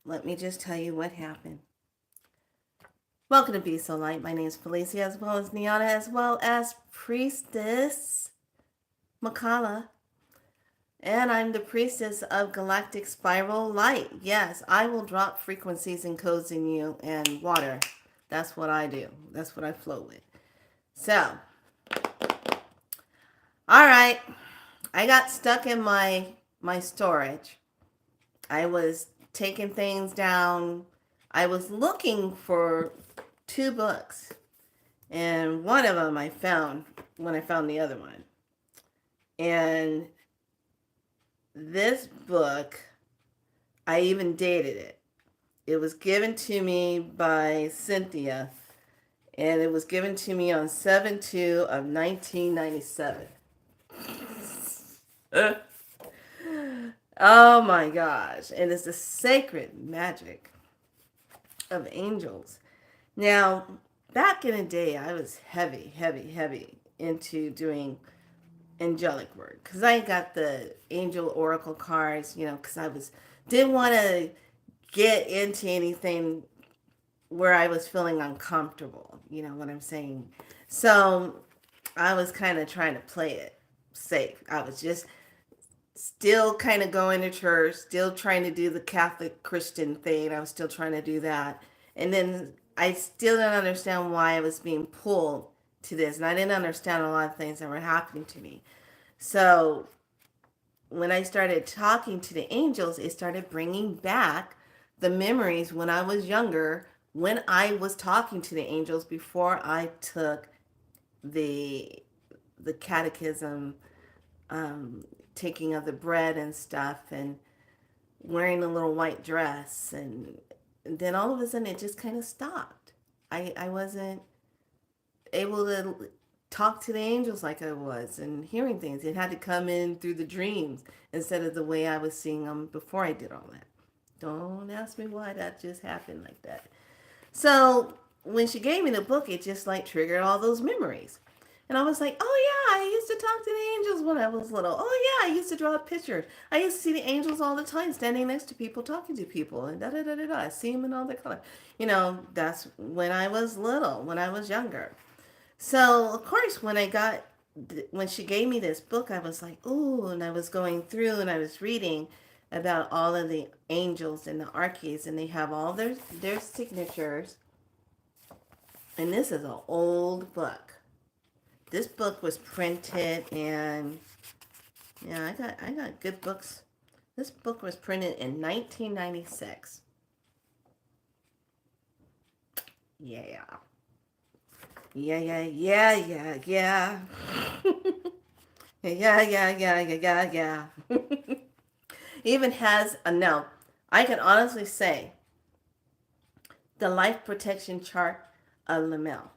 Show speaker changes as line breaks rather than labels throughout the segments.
let me just tell you what happened. Welcome to Be So Light. My name is Felicia, as well as Niana, as well as Priestess Makala. And I'm the priestess of Galactic Spiral Light. Yes, I will drop frequencies and codes in you and water. That's what I do. That's what I flow with. So, all right. I got stuck in my storage. I was taking things down. I was looking for two books, and one of them I found when I found the other one. And this book, I even dated it. It was given to me by Cynthia, and it was given to me on 7/2 of 1997. Oh my gosh. And it's the sacred magic of angels. Now, back in the day, I was heavy into doing angelic work because I got the angel oracle cards, because didn't want to get into anything where I was feeling uncomfortable. You know what I'm saying? So I was kind of trying to play it safe. I was just still kind of going to church, still trying to do the Catholic Christian thing. I was still trying to do that. And then I still didn't understand why I was being pulled to this. And I didn't understand a lot of things that were happening to me. So when I started talking to the angels, it started bringing back the memories when I was younger, when I was talking to the angels before I took the catechism, taking of the bread and stuff, and wearing a little white dress, and then all of a sudden it just kind of stopped. I wasn't able to talk to the angels like I was and hearing things. It had to come in through the dreams instead of the way I was seeing them before I did all that. Don't ask me why that just happened like that. So when she gave me the book, it just like triggered all those memories. And I was like, oh yeah, I used to talk to the angels when I was little. Oh yeah, I used to draw pictures. I used to see the angels all the time standing next to people, talking to people, and da da da da da. I see them in all their color. That's when I was little, when I was younger. So of course, when she gave me this book, I was like, ooh, and I was going through and I was reading about all of the angels and the archies, and they have all their signatures. And this is an old book. This book was printed, and yeah, I got good books. This book was printed in 1996. Yeah. Yeah, yeah, yeah, yeah, yeah. Yeah, yeah, yeah, yeah, yeah, yeah. Even has a no. I can honestly say the life protection chart of Lamel.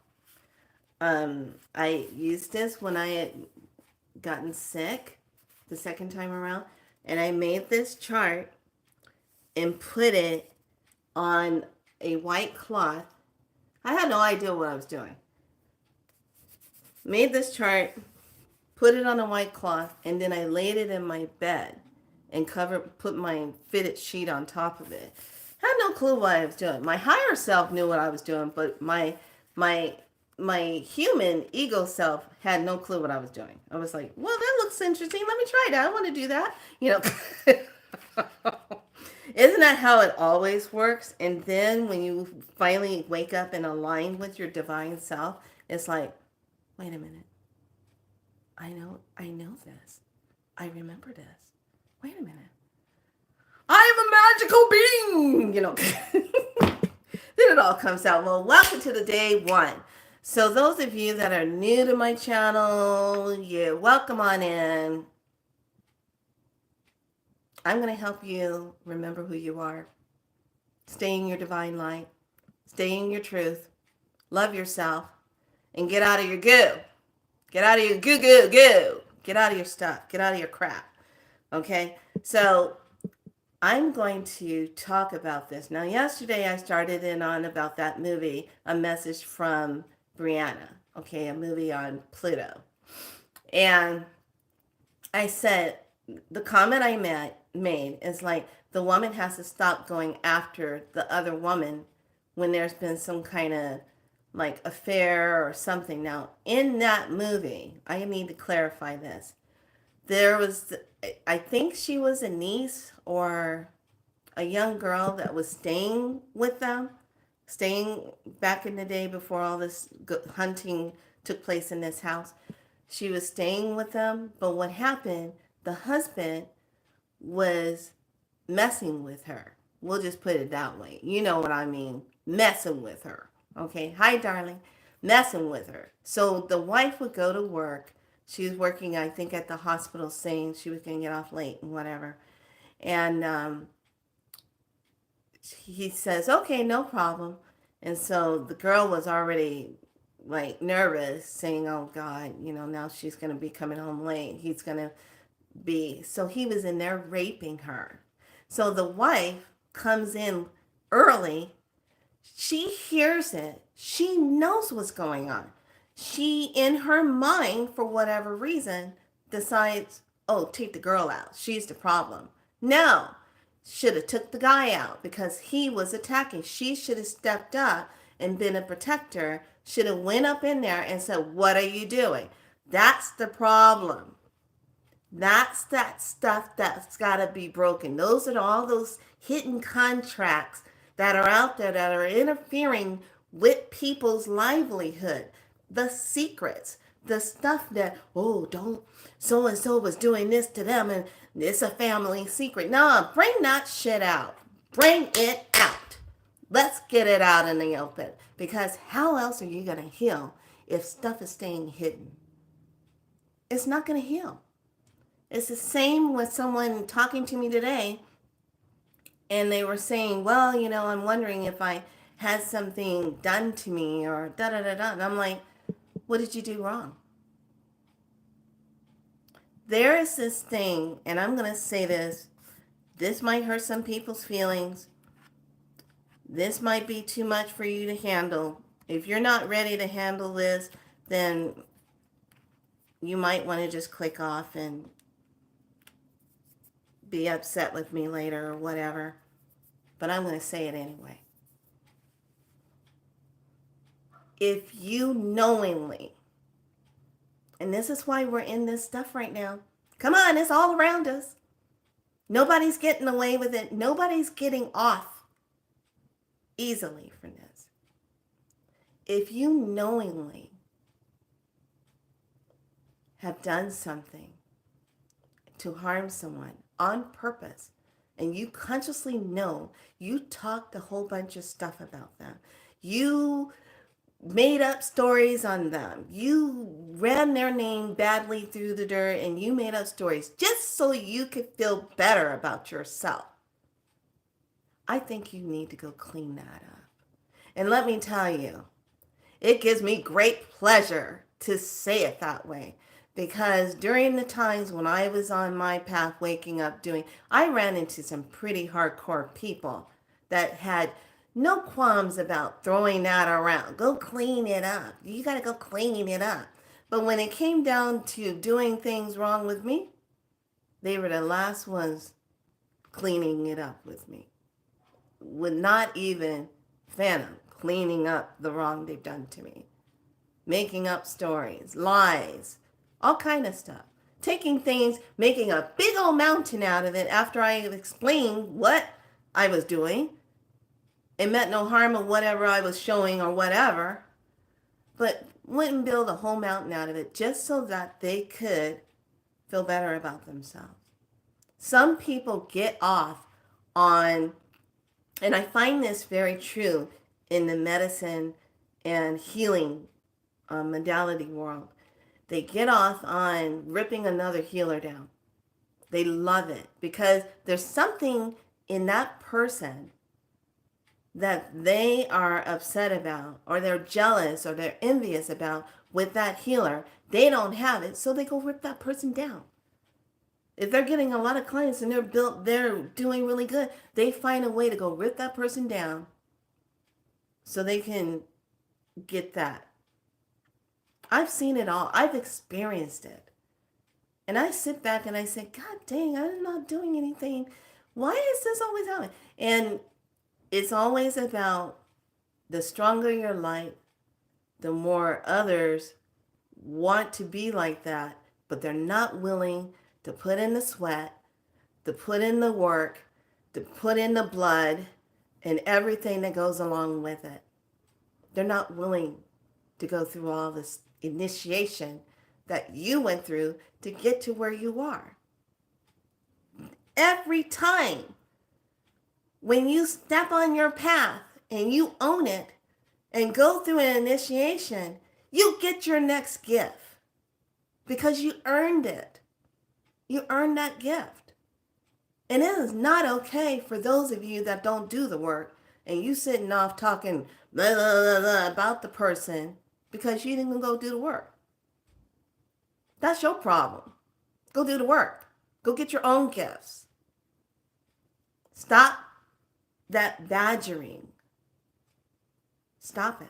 I used this when I had gotten sick the second time around, and I made this chart and put it on a white cloth. I had no idea what I was doing. Made this chart, put it on a white cloth, and then I laid it in my bed and put my fitted sheet on top of it. I had no clue what I was doing. My higher self knew what I was doing, but my my human ego self had no clue what I was doing. I was like, well, that looks interesting. Let me try that. I want to do that. Isn't that how it always works? And then when you finally wake up and align with your divine self, it's like, wait a minute. I know this. I remember this. Wait a minute. I am a magical being, Then it all comes out. Well, welcome to the day one. So those of you that are new to my channel, you're welcome on in. I'm going to help you remember who you are. Stay in your divine light. Stay in your truth. Love yourself. And get out of your goo. Get out of your goo. Get out of your stuff. Get out of your crap. Okay? So I'm going to talk about this. Now, yesterday I started in on about that movie, A Message from Brianna. Okay, a movie on Pluto. And I said, the comment I made is like, the woman has to stop going after the other woman when there's been some kind of like affair or something. Now, in that movie, I need to clarify this. There was, I think she was a niece or a young girl that was staying with them, staying back in the day before all this hunting took place in this house. She was staying with them, but what happened, the husband was messing with her. We'll just put it that way. You know what I mean? Messing with her. Okay. Hi, darling. Messing with her. So the wife would go to work. She was working, I think, at the hospital, saying she was going to get off late and whatever. And he says, okay, no problem. And so the girl was already like nervous, saying, oh God, now she's going to be coming home late. He's going to be. So he was in there raping her. So the wife comes in early. She hears it. She knows what's going on. She, in her mind, for whatever reason, decides, oh, take the girl out. She's the problem. No, should have took the guy out because he was attacking. She should have stepped up and been a protector. Should have went up in there and said, what are you doing? That's the problem. That's that stuff that's got to be broken. Those are all those hidden contracts that are out there that are interfering with people's livelihood. The secrets, the stuff that, oh, don't, so and so was doing this to them and it's a family secret. No, bring that shit out. Bring it out. Let's get it out in the open, because how else are you going to heal if stuff is staying hidden? It's not going to heal. It's the same with someone talking to me today, and they were saying, well, I'm wondering if I had something done to me or da-da-da-da. And I'm like, what did you do wrong? There is this thing, and I'm going to say this might hurt some people's feelings. This might be too much for you to handle. If you're not ready to handle this, then you might want to just click off and be upset with me later or whatever. But I'm going to say it anyway. If you knowingly, and this is why we're in this stuff right now. Come on, it's all around us. Nobody's getting away with it. Nobody's getting off easily from this. If you knowingly have done something to harm someone on purpose, and you consciously know you talked a whole bunch of stuff about them, you made up stories on them, you ran their name badly through the dirt, and you made up stories just so you could feel better about yourself, I think you need to go clean that up. And let me tell you, it gives me great pleasure to say it that way, because during the times when I was on my path waking up I ran into some pretty hardcore people that had no qualms about throwing that around. Go clean it up. You got to go clean it up. But when it came down to doing things wrong with me, they were the last ones cleaning it up with me. Would not even fathom cleaning up the wrong they've done to me. Making up stories, lies, all kind of stuff. Taking things, making a big old mountain out of it after I explained what I was doing. It meant no harm of whatever I was showing or whatever, but wouldn't build a whole mountain out of it just so that they could feel better about themselves. Some people get off on, and I find this very true in the medicine and healing modality world. They get off on ripping another healer down. They love it because there's something in that person that they are upset about, or they're jealous, or they're envious about with that healer. They don't have it, so they go rip that person down. If they're getting a lot of clients and they're doing really good, they find a way to go rip that person down so they can get that. I've seen it all. I've experienced it. And I sit back and I say, God dang, I'm not doing anything Why is this always happening? And it's always about the stronger your light, the more others want to be like that, but they're not willing to put in the sweat, to put in the work, to put in the blood, and everything that goes along with it. They're not willing to go through all this initiation that you went through to get to where you are. Every time when you step on your path and you own it and go through an initiation, you get your next gift because you earned it. You earned that gift. And it is not okay for those of you that don't do the work and you sitting off talking blah, blah, blah, blah, about the person because you didn't go do the work. That's your problem. Go do the work. Go get your own gifts. Stop that badgering. Stop it.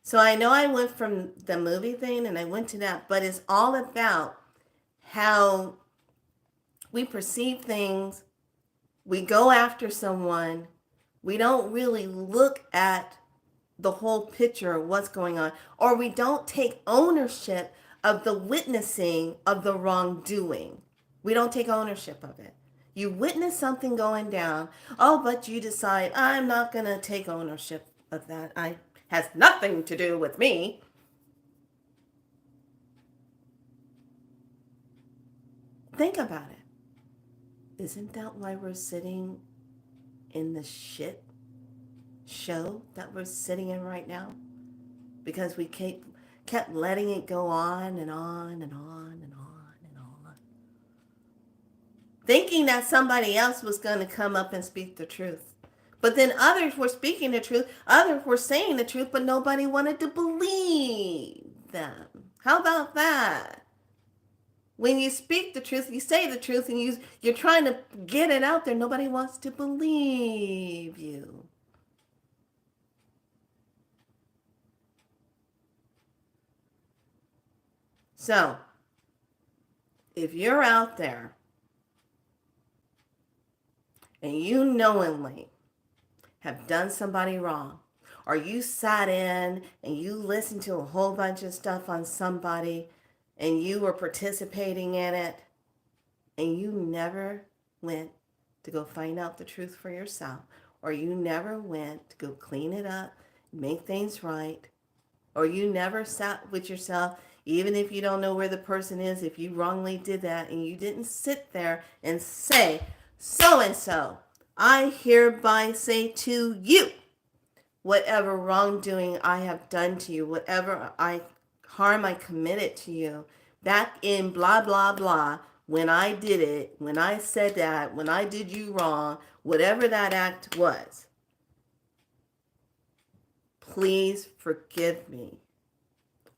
So I know I went from the movie thing and I went to that, but it's all about how we perceive things. We go after someone. We don't really look at the whole picture of what's going on, or we don't take ownership of the witnessing of the wrongdoing. We don't take ownership of it. You witness something going down, oh, but you decide, I'm not going to take ownership of that. I has nothing to do with me. Think about it. Isn't that why we're sitting in the shit show that we're sitting in right now? Because we kept letting it go on and on and on and on and on. Thinking that somebody else was going to come up and speak the truth. But then others were speaking the truth. Others were saying the truth, but nobody wanted to believe them. How about that? When you speak the truth, you say the truth, and you're trying to get it out there, nobody wants to believe you. So, if you're out there and you knowingly have done somebody wrong, or you sat in and you listened to a whole bunch of stuff on somebody and you were participating in it and you never went to go find out the truth for yourself, or you never went to go clean it up, make things right, or you never sat with yourself, even if you don't know where the person is, if you wrongly did that and you didn't sit there and say, so and so, I hereby say to you, whatever wrongdoing I have done to you, whatever harm I committed to you, back in blah, blah, blah, when I did it, when I said that, when I did you wrong, whatever that act was, please forgive me.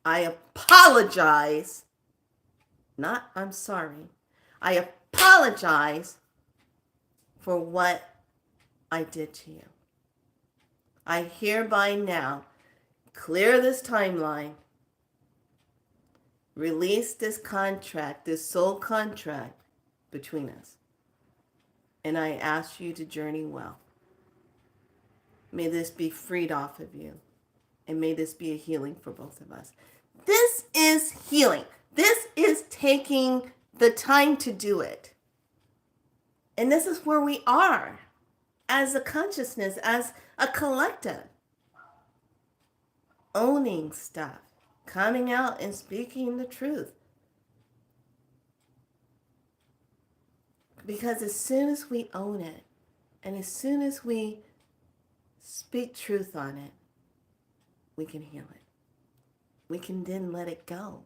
I apologize. Not I'm sorry. I apologize for what I did to you. I hereby now clear this timeline, release this contract, this soul contract between us, and I ask you to journey well. May this be freed off of you, and may this be a healing for both of us. This is healing. This is taking the time to do it. And this is where we are as a consciousness, as a collective. Owning stuff, coming out and speaking the truth. Because as soon as we own it, and as soon as we speak truth on it, we can heal it. We can then let it go.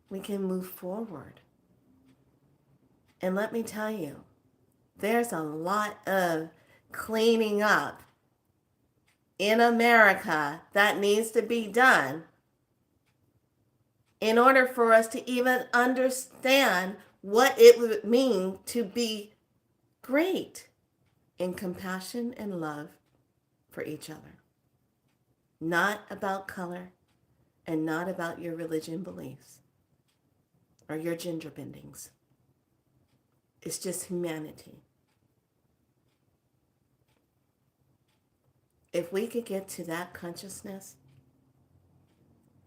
We can move forward. And let me tell you, there's a lot of cleaning up in America that needs to be done in order for us to even understand what it would mean to be great in compassion and love for each other. Not about color and not about your religion beliefs or your gender bendings. It's just humanity. If we could get to that consciousness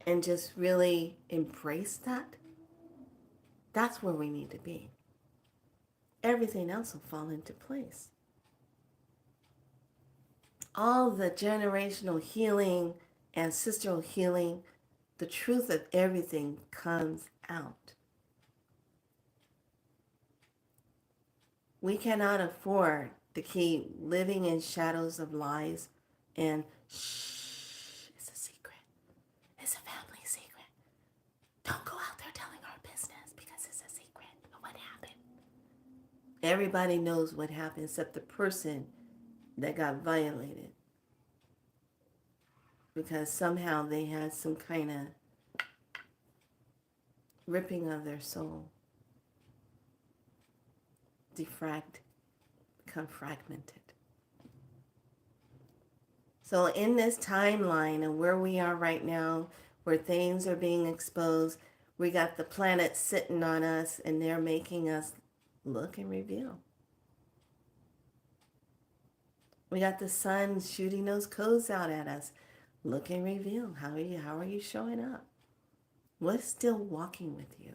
and just really embrace that, that's where we need to be. Everything else will fall into place. All the generational healing, ancestral healing, the truth of everything comes out. We cannot afford to keep living in shadows of lies and shh, it's a secret. It's a family secret. Don't go out there telling our business because it's a secret of what happened. Everybody knows what happened except the person that got violated. Because somehow they had some kind of ripping of their soul. Become fragmented. So in this timeline of where we are right now, where things are being exposed, we got the planet sitting on us and they're making us look and reveal. We got the sun shooting those codes out at us. Look and reveal. How are you showing up? What's still walking with you?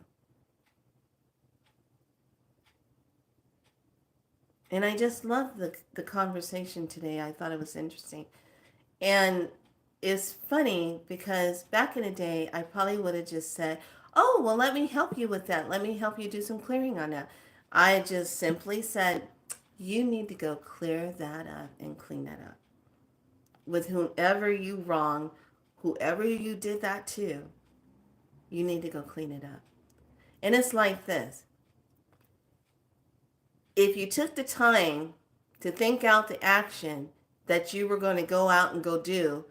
And I just love the conversation today. I thought it was interesting. And it's funny because back in the day, I probably would have just said, oh, well, let me help you with that. Let me help you do some clearing on that. I just simply said, you need to go clear that up and clean that up. With whomever you wrong, whoever you did that to, you need to go clean it up. And it's like this. If you took the time to think out the action that you were going to go out and go do,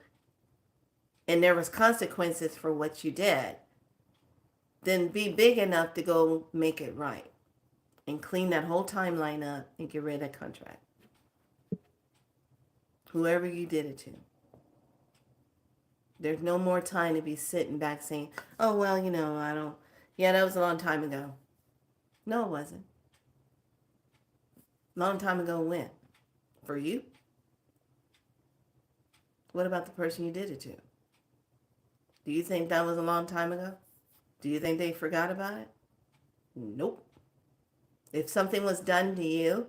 and there was consequences for what you did, then be big enough to go make it right and clean that whole timeline up and get rid of that contract. Whoever you did it to. There's no more time to be sitting back saying, oh, well, that was a long time ago. No, it wasn't. Long time ago when? For you? What about the person you did it to? Do you think that was a long time ago? Do you think they forgot about it? Nope. If something was done to you,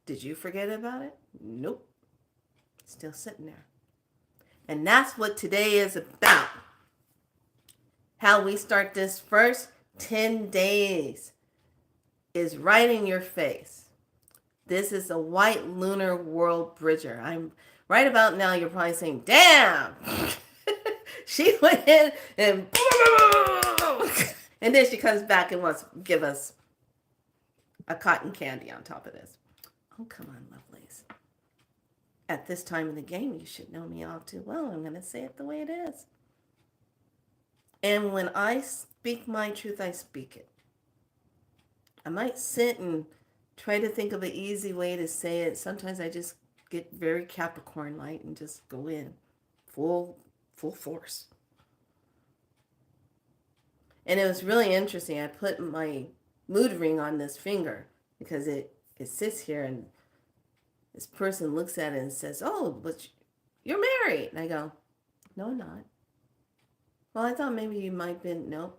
did you forget about it? Nope. It's still sitting there. And that's what today is about. How we start this first 10 days is right in your face. This is a white lunar world bridger. I'm right about now. You're probably saying, damn, she went in and and then she comes back and wants to give us a cotton candy on top of this. Oh, come on, lovelies. At this time in the game, you should know me all too well. I'm going to say it the way it is. And when I speak my truth, I speak it. I might sit and try to think of an easy way to say it. Sometimes I just get very Capricorn-like and just go in full force. And it was really interesting. I put my mood ring on this finger because it sits here and this person looks at it and says, oh, but you're married. And I go, no, I'm not. Well, I thought maybe you might be. Nope.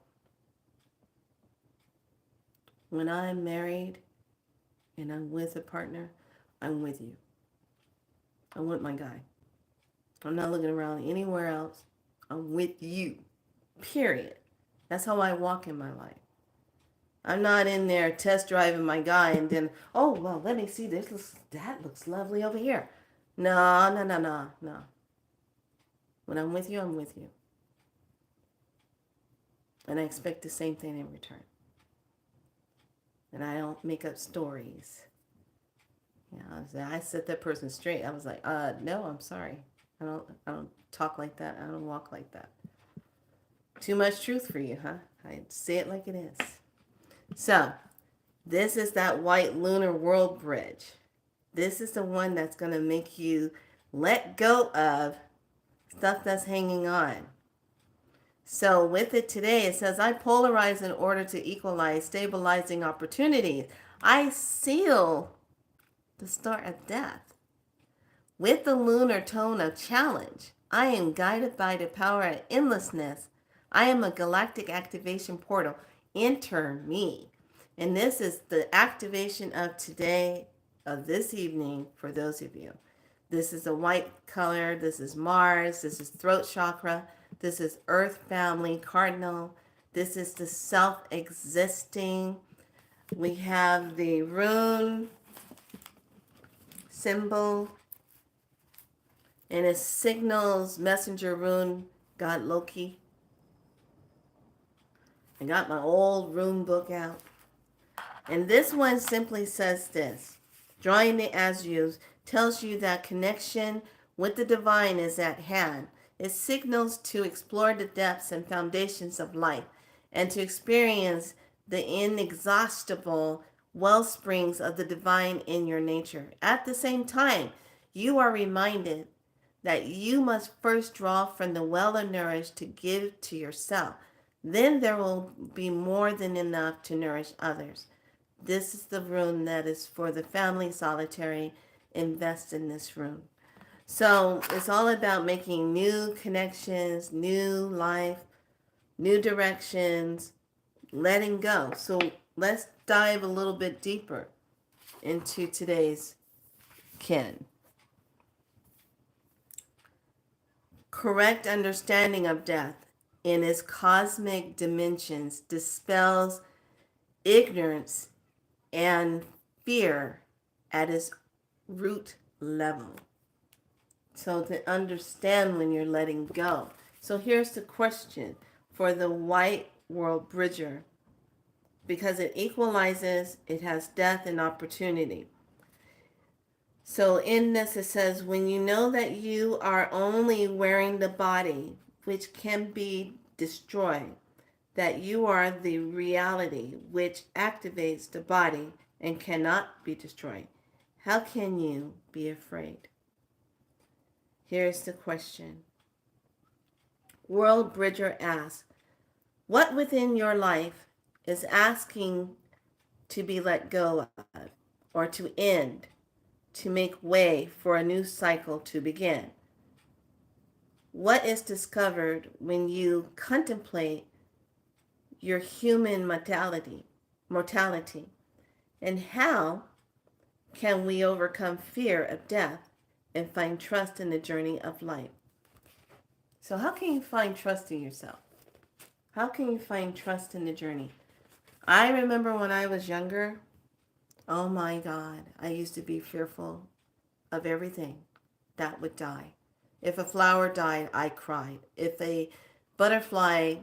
When I'm married and I'm with a partner, I'm with you. I'm with my guy. I'm not looking around anywhere else. I'm with you. Period. That's how I walk in my life. I'm not in there test driving my guy and then, oh, well, let me see this. That looks lovely over here. No. When I'm with you, I'm with you. And I expect the same thing in return. And I don't make up stories. I set that person straight. I was like, no, I'm sorry. I don't talk like that. I don't walk like that. Too much truth for you, huh? I say it like it is. So, this is that white lunar world bridge. This is the one that's going to make you let go of stuff that's hanging on. So with it today, it says, I polarize in order to equalize, stabilizing opportunities. I seal the start of death. With the lunar tone of challenge, I am guided by the power of endlessness. I am a galactic activation portal. Enter me. And this is the activation of today, of this evening, for those of you. This is a white color. This is Mars. This is throat chakra. This is Earth family cardinal. This is the self existing. We have the rune symbol, and it signals messenger rune god Loki. I got my old rune book out. And this one simply says this: drawing the Azuz tells you that connection with the divine is at hand. It signals to explore the depths and foundations of life and to experience the inexhaustible well springs of the divine in your nature. At the same time, you are reminded that you must first draw from the well of nourish to give to yourself. Then there will be more than enough to nourish others. This is the room that is for the family solitary. Invest in this room. So it's all about making new connections, new life, new directions, letting go. So let's dive a little bit deeper into today's kin. Correct understanding of death in its cosmic dimensions dispels ignorance and fear at its root level. So to understand when you're letting go. So here's the question for the white world bridger. Because it equalizes, it has death and opportunity. So in this it says, when you know that you are only wearing the body, which can be destroyed, that you are the reality which activates the body and cannot be destroyed, how can you be afraid? Here's the question. World Bridger asks, what within your life is asking to be let go of or to end, to make way for a new cycle to begin? What is discovered when you contemplate your human mortality? And how can we overcome fear of death and find trust in the journey of life? So how can you find trust in yourself? How can you find trust in the journey? I remember when I was younger, oh my God, I used to be fearful of everything that would die. If a flower died, I cried. If a butterfly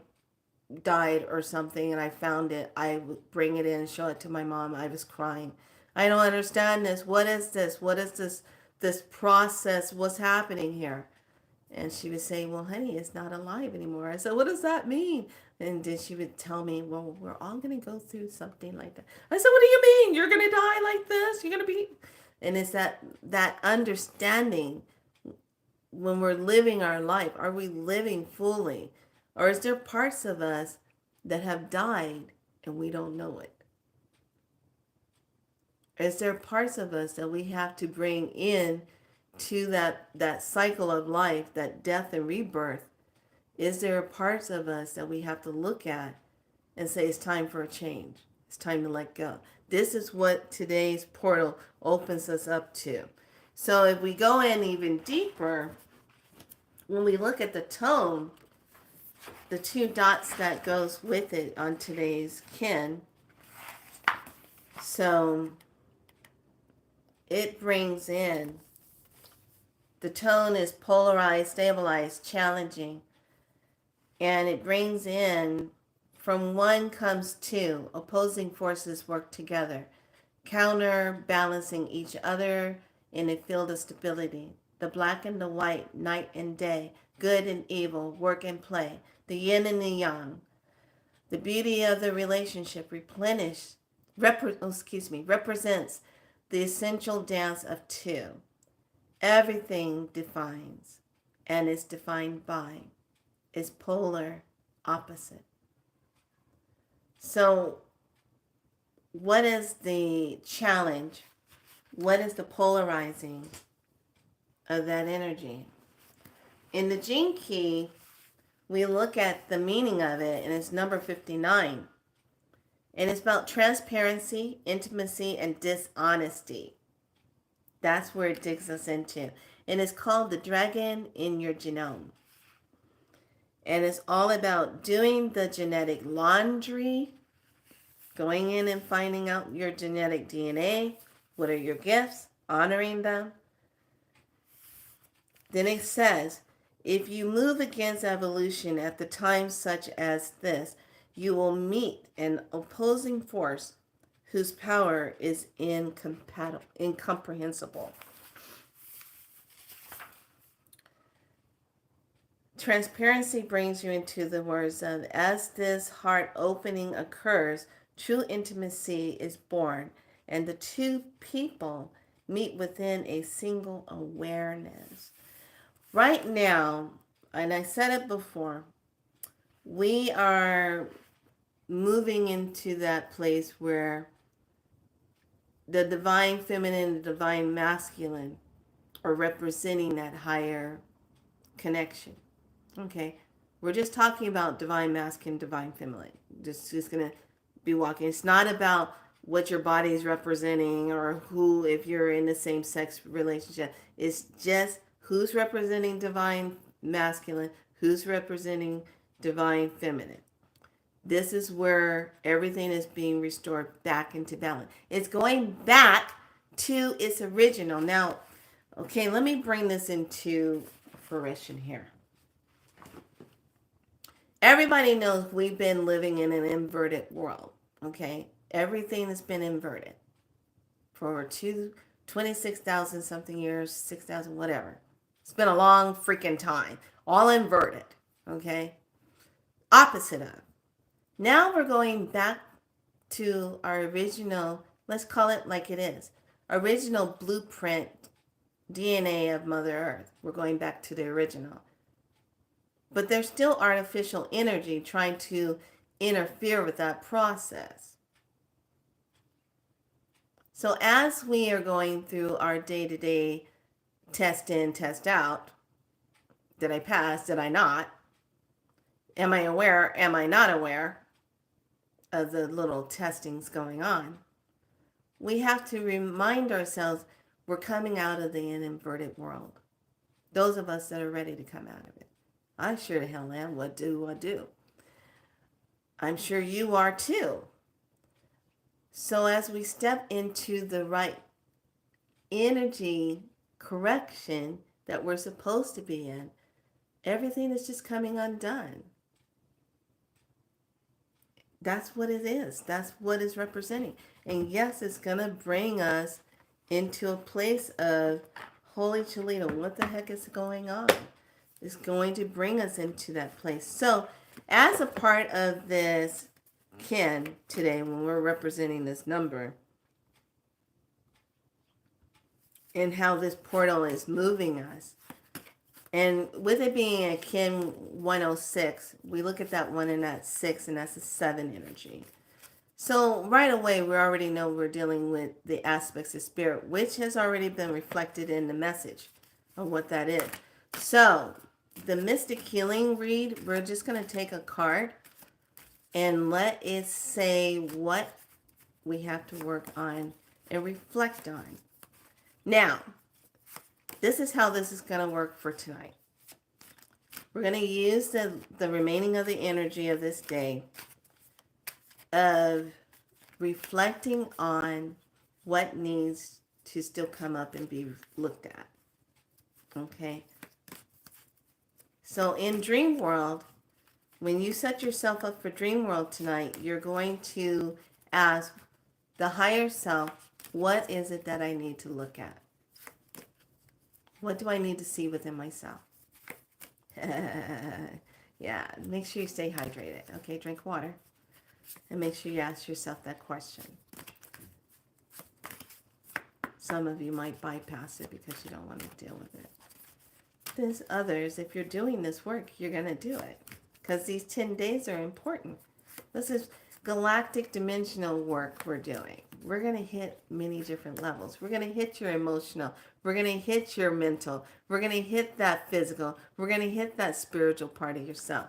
died or something and I found it, I would bring it in and show it to my mom. I was crying. I don't understand this. What is this? What is this process? What's happening here? And she would say, well, honey, it's not alive anymore. I said, what does that mean? And then she would tell me, well, we're all going to go through something like that. I said, what do you mean? You're going to die like this? You're going to be... And it's that understanding when we're living our life. Are we living fully? Or is there parts of us that have died and we don't know it? Is there parts of us that we have to bring in to that cycle of life, that death and rebirth? Is there parts of us that we have to look at and say it's time for a change? It's time to let go. This is what today's portal opens us up to. So if we go in even deeper, when we look at the tone, the two dots that goes with it on today's kin, so it brings in, the tone is polarized, stabilized, challenging, and it brings in, from one comes two, opposing forces work together, counterbalancing each other in a field of stability. The black and the white, night and day, good and evil, work and play, the yin and the yang. The beauty of the relationship represents the essential dance of two. Everything defines and is defined by is polar opposite. So what is the challenge? What is the polarizing of that energy? In the gene key, we look at the meaning of it, and it's number 59. And it's about transparency, intimacy, and dishonesty. That's where it digs us into. And it's called the dragon in your genome. And it's all about doing the genetic laundry, going in and finding out your genetic DNA. What are your gifts? Honoring them. Then it says, if you move against evolution at the time such as this, you will meet an opposing force whose power is incomprehensible. Transparency brings you into the words of, as this heart opening occurs, true intimacy is born, and the two people meet within a single awareness. Right now, and I said it before, we are moving into that place where the divine feminine and the divine masculine are representing that higher connection. Okay, we're just talking about divine masculine, divine feminine. Just gonna be walking. It's not about what your body is representing or who, if you're in the same sex relationship. It's just who's representing divine masculine, who's representing divine feminine. This is where everything is being restored back into balance. It's going back to its original. Now, okay, let me bring this into fruition here. Everybody knows we've been living in an inverted world, okay? Everything has been inverted for 26,000 something years, 6,000, whatever. It's been a long freaking time. All inverted, okay? Opposite of. Now we're going back to our original, let's call it like it is, original blueprint DNA of Mother Earth. We're going back to the original. But there's still artificial energy trying to interfere with that process. So as we are going through our day-to-day test in, test out, did I pass, did I not? Am I aware, am I not aware of the little testings going on? We have to remind ourselves we're coming out of the inverted world. Those of us that are ready to come out of it. I sure the hell am. What do I do? I'm sure you are too. So as we step into the right energy correction that we're supposed to be in, everything is just coming undone. That's what it is. That's what it's representing. And yes, it's going to bring us into a place of, holy Cholito, what the heck is going on? It's going to bring us into that place. So as a part of this kin today, when we're representing this number and how this portal is moving us, and with it being a kin 106, we look at that 1 and that 6, and that's a 7 energy. So right away, we already know we're dealing with the aspects of spirit, which has already been reflected in the message of what that is. So the mystic healing read, we're just going to take a card and let it say what we have to work on and reflect on. Now, this is how this is going to work for tonight. We're going to use the remaining of the energy of this day of reflecting on what needs to still come up and be looked at. Okay? So in Dream World, when you set yourself up for Dream World tonight, you're going to ask the higher self, what is it that I need to look at? What do I need to see within myself? Yeah, make sure you stay hydrated. Okay, drink water. And make sure you ask yourself that question. Some of you might bypass it because you don't want to deal with it. There's others, if you're doing this work, you're going to do it. Because these 10 days are important. galactic dimensional work we're doing. We're going to hit many different levels. We're going to hit your emotional. We're going to hit your mental. We're going to hit that physical. We're going to hit that spiritual part of yourself.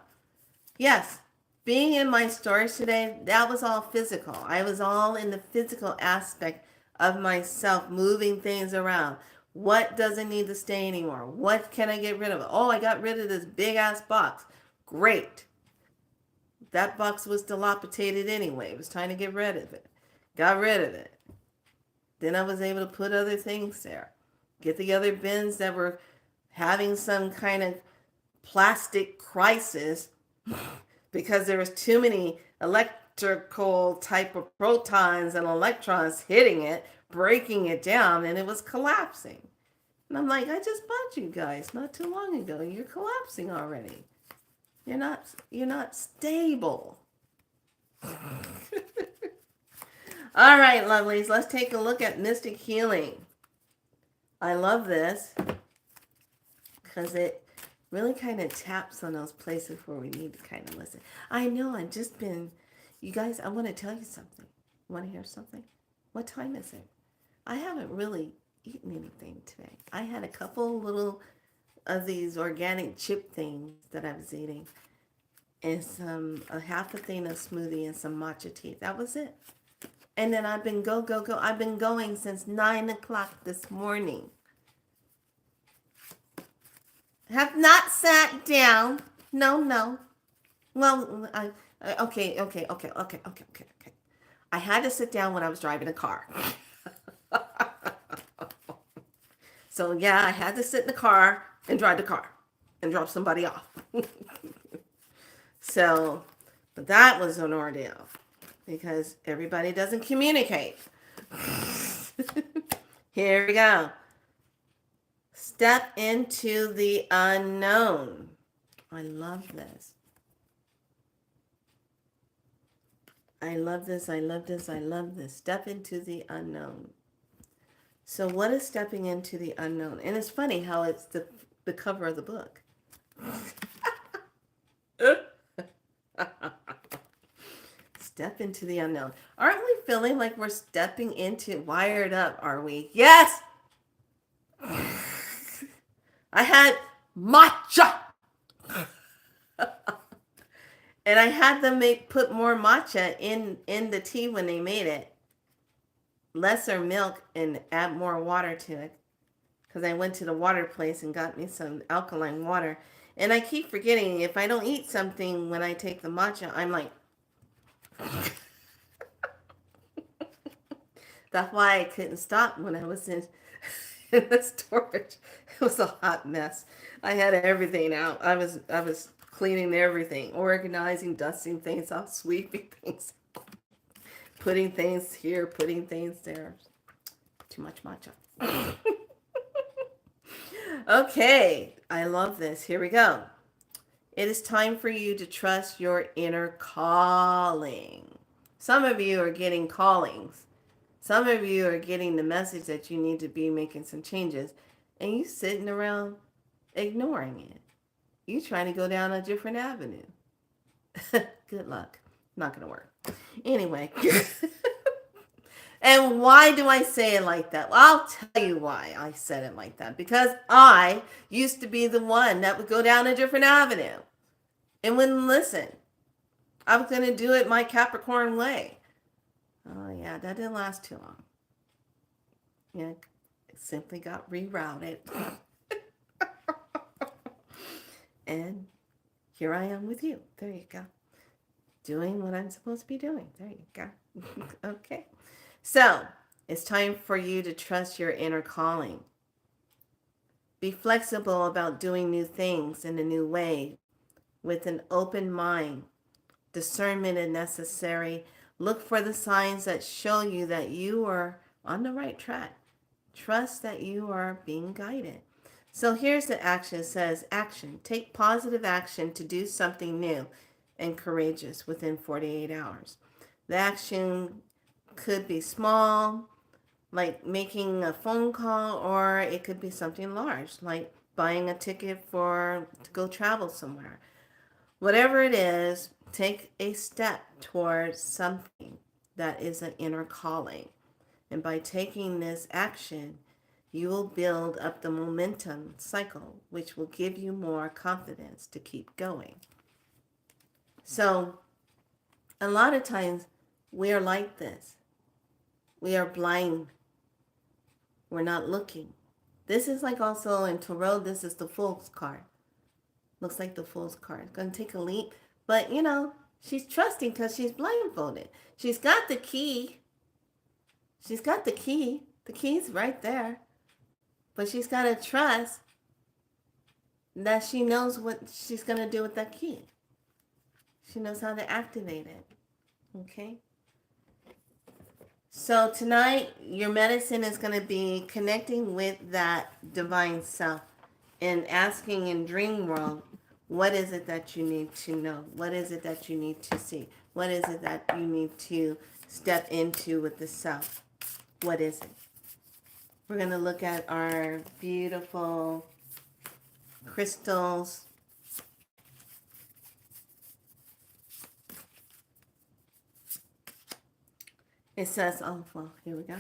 Yes, being in my stories today, that was all physical. I was all in the physical aspect of myself, moving things around. What doesn't need to stay anymore? What can I get rid of? Oh, I got rid of this big ass box. Great. That box was dilapidated anyway. It was time to get rid of it. Got rid of it. Then I was able to put other things there. Get the other bins that were having some kind of plastic crisis because there was too many electrical type of protons and electrons hitting it, breaking it down, and it was collapsing. And I'm like, I just bought you guys not too long ago. You're collapsing already. You're not stable. All right, lovelies, let's take a look at mystic healing. I love this because it really kind of taps on those places where we need to kind of listen. I know I've just been, you guys, I want to tell you something. Want to hear something? What time is it? I haven't really eaten anything today. I had a couple little of these organic chip things that I was eating, and a half a thing of smoothie and some matcha tea. That was it. And then I've been go. I've been going since 9 o'clock this morning. Have not sat down. No. Well, okay. I had to sit down when I was driving a car. So yeah, I had to sit in the car and drive the car and drop somebody off. So, but that was an ordeal because everybody doesn't communicate. Here we go. Step into the unknown. I love this. I love this. Step into the unknown. So what is stepping into the unknown? And it's funny how it's the cover of the book. Step into the unknown. Aren't we feeling like we're stepping into wired up, are we? Yes! I had matcha. And I had them put more matcha in the tea when they made it. Lesser milk and add more water to it. Because I went to the water place and got me some alkaline water. And I keep forgetting, if I don't eat something when I take the matcha, I'm like... That's why I couldn't stop when I was in the storage. It was a hot mess. I had everything out. I was cleaning everything, organizing, dusting things off, sweeping things, putting things here, putting things there. Too much matcha. Okay, I love this. Here we go. It is time for you to trust your inner calling. Some of you are getting callings. Some of you are getting the message that you need to be making some changes, and you sitting around ignoring it. You trying to go down a different avenue. Good luck. Not going to work. Anyway. And why do I say it like that? Well, I'll tell you why I said it like that. Because I used to be the one that would go down a different avenue and wouldn't listen. I was going to do it my Capricorn way. Oh, yeah, that didn't last too long. Yeah, it simply got rerouted. And here I am with you. There you go. Doing what I'm supposed to be doing. There you go. Okay. So, it's time for you to trust your inner calling. Be flexible about doing new things in a new way with an open mind. Discernment is necessary. Look for the signs that show you that you are on the right track. Trust that you are being guided. So here's the action. It says, action. Take positive action to do something new and courageous within 48 hours. The action could be small, like making a phone call, or it could be something large, like buying a ticket to go travel somewhere. Whatever it is, Take a step towards something that is an inner calling. And by taking this action, you will build up the momentum cycle, which will give you more confidence to keep going. So, a lot of times we are like this. We are blind. We're not looking. This is like also in Tarot, this is the Fool's card. Looks like the Fool's card. Gonna take a leap. But, she's trusting because she's blindfolded. She's got the key. She's got the key. The key's right there. But she's got to trust that she knows what she's going to do with that key. She knows how to activate it. Okay? So tonight, your medicine is going to be connecting with that divine self and asking in dream world, what is it that you need to know? What is it that you need to see? What is it that you need to step into with the self? What is it? We're going to look at our beautiful crystals. It says, oh, well, here we go.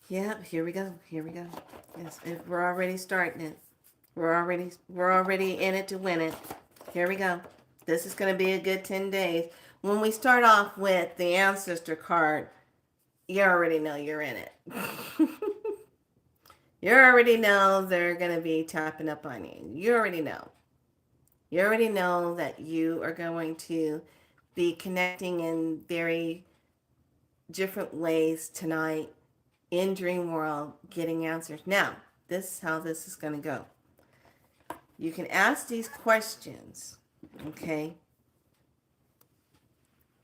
Yep, here we go. Here we go. Yes, we're already starting it. We're already in it to win it. Here we go. This is going to be a good 10 days. When we start off with the ancestor card, you already know you're in it. You already know they're going to be tapping up on you. You already know. You already know that you are going to be connecting in very different ways tonight in dream world, getting answers. Now, this is how this is going to go. You can ask these questions, okay?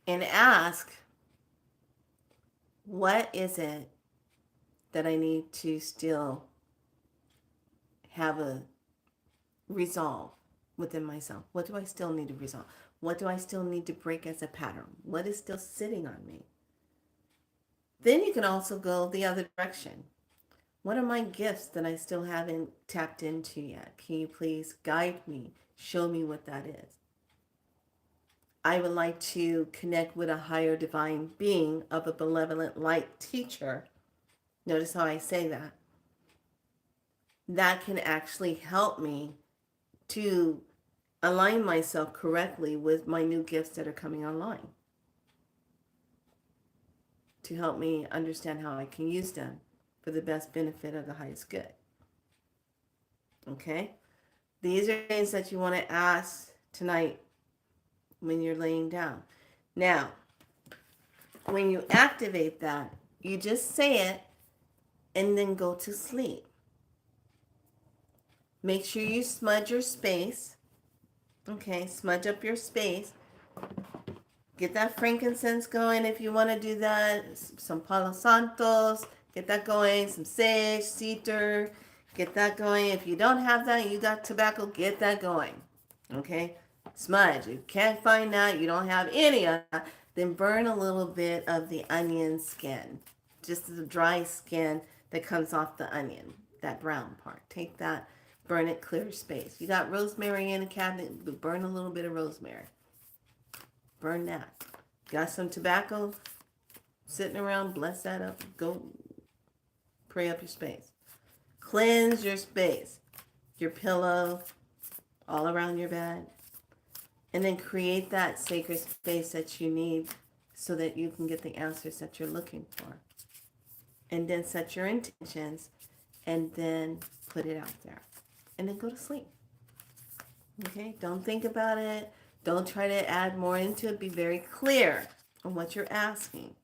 And ask, what is it that I need to still have a resolve within myself? What do I still need to resolve? What do I still need to break as a pattern? What is still sitting on me? Then you can also go the other direction. What are my gifts that I still haven't tapped into yet? Can you please guide me? Show me what that is. I would like to connect with a higher divine being of a benevolent light teacher. Notice how I say that. That can actually help me to align myself correctly with my new gifts that are coming online. To help me understand how I can use them for the best benefit of the highest good. Okay? These are things that you want to ask tonight when you're laying down. Now, when you activate that, you just say it and then go to sleep. Make sure you smudge your space. Okay, smudge up your space. Get that frankincense going if you want to do that. Some Palo Santos. Get that going. Some sage, cedar. Get that going. If you don't have that, you got tobacco, get that going. Okay? Smudge. If you can't find that, you don't have any of that, then burn a little bit of the onion skin. Just the dry skin that comes off the onion. That brown part. Take that, burn it, clear space. You got rosemary in the cabinet, burn a little bit of rosemary. Burn that. Got some tobacco sitting around, bless that up. Go pray up your space. Cleanse your space. Your pillow, all around your bed. And then create that sacred space that you need so that you can get the answers that you're looking for. And then set your intentions and then put it out there. And then go to sleep. Okay? Don't think about it. Don't try to add more into it. Be very clear on what you're asking.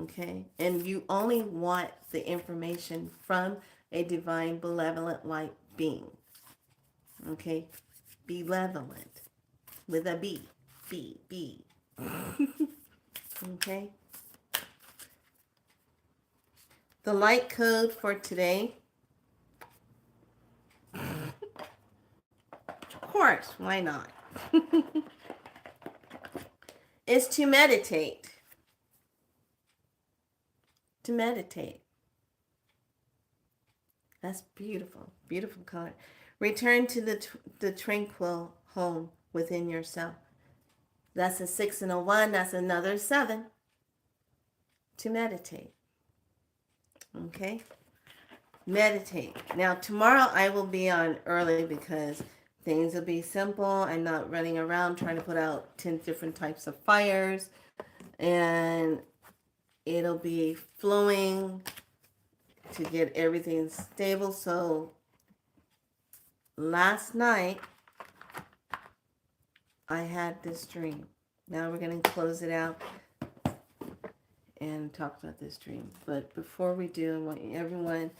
Okay? And you only want the information from a divine, benevolent light being. Okay? Benevolent. With a B. B. Okay? The light code for today. Of course, why not? Is to meditate. To meditate. That's beautiful. Beautiful color. Return to the tranquil home within yourself. That's a 6 and a 1. That's another 7 to meditate. Okay? Meditate. Now, tomorrow I will be on early because things will be simple. I'm not running around trying to put out 10 different types of fires. And it'll be flowing to get everything stable. So, last night I had this dream. Now we're going to close it out and talk about this dream. But before we do, I want everyone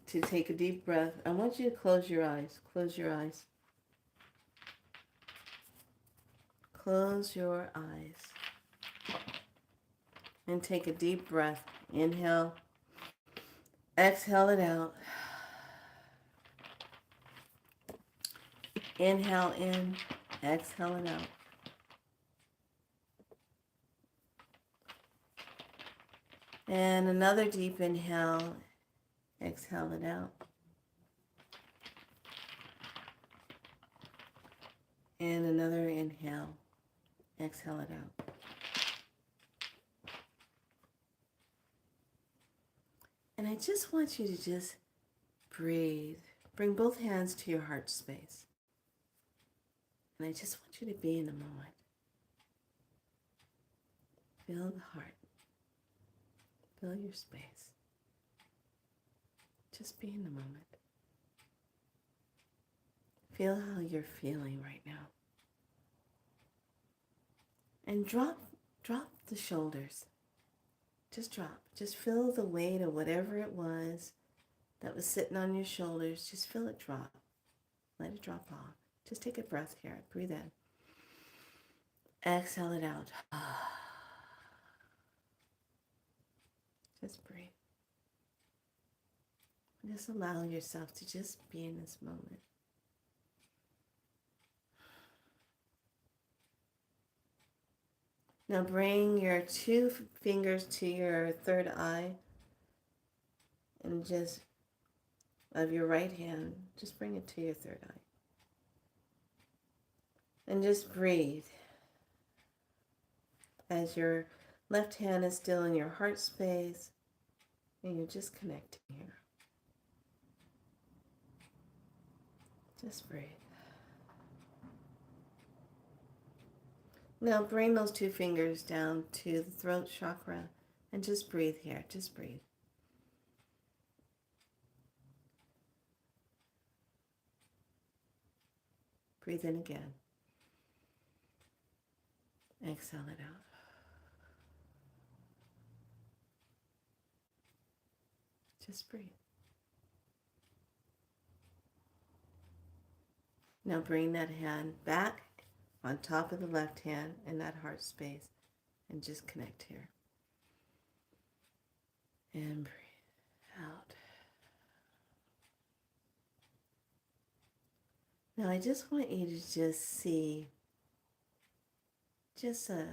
to take a deep breath. I want you to close your eyes. Close your eyes. Close your eyes. And take a deep breath. Inhale. Exhale it out. Inhale in. Exhale it out. And another deep inhale. Exhale it out. And another inhale. Exhale it out. And I just want you to just breathe. Bring both hands to your heart space. And I just want you to be in the moment. Feel the heart. Feel your space. Just be in the moment. Feel how you're feeling right now. And drop the shoulders. Just drop. Just feel the weight of whatever it was that was sitting on your shoulders. Just feel it drop. Let it drop off. Just take a breath here. Breathe in. Exhale it out. Just breathe. Just allow yourself to just be in this moment. Now bring your 2 fingers to your third eye and just, of your right hand, just bring it to your third eye. And just breathe as your left hand is still in your heart space and you're just connecting here. Just breathe. Now bring those 2 fingers down to the throat chakra and just breathe here. Just breathe. Breathe in again. Exhale it out. Just breathe. Now bring that hand back on top of the left hand in that heart space and just connect here. And breathe out. Now I just want you to just see just a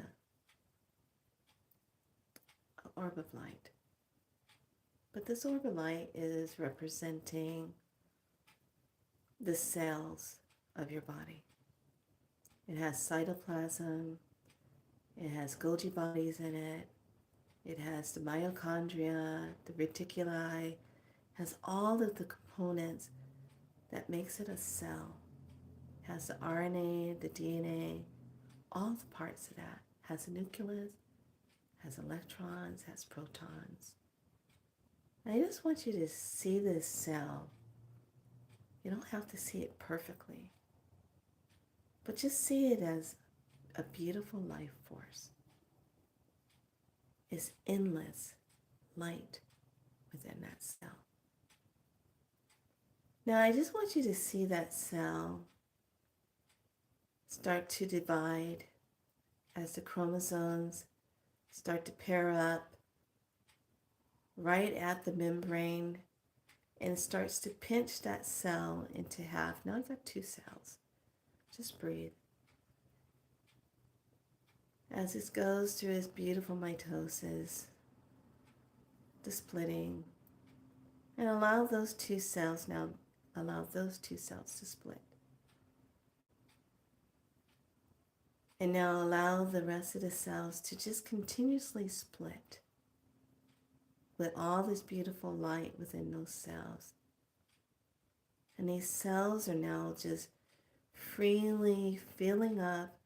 orb of light. But this orb of light is representing the cells of your body. It has cytoplasm, it has Golgi bodies in it, it has the mitochondria, the reticuli, has all of the components that makes it a cell. It has the RNA, the DNA, all the parts of that. It has a nucleus, has electrons, has protons. I just want you to see this cell. You don't have to see it perfectly, but just see it as a beautiful life force. It's endless light within that cell. Now I just want you to see that cell start to divide as the chromosomes start to pair up right at the membrane, and it starts to pinch that cell into half. Now I've got 2 cells. Just breathe. As this goes through its beautiful mitosis, the splitting, and allow those 2 cells now Allow those two cells to split. And now allow the rest of the cells to just continuously split with all this beautiful light within those cells. And these cells are now just freely filling up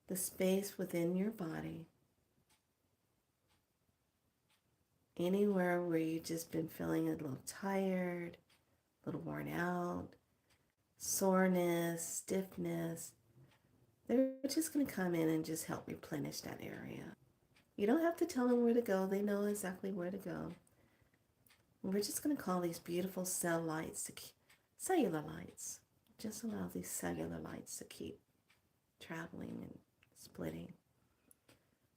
the space within your body. Anywhere where you've just been feeling a little tired, a little worn out, soreness, stiffness, they're just going to come in and just help replenish that area. You don't have to tell them where to go. They know exactly where to go. And we're just going to call these beautiful cell lights, cellular lights. Just allow these cellular lights to keep traveling and splitting.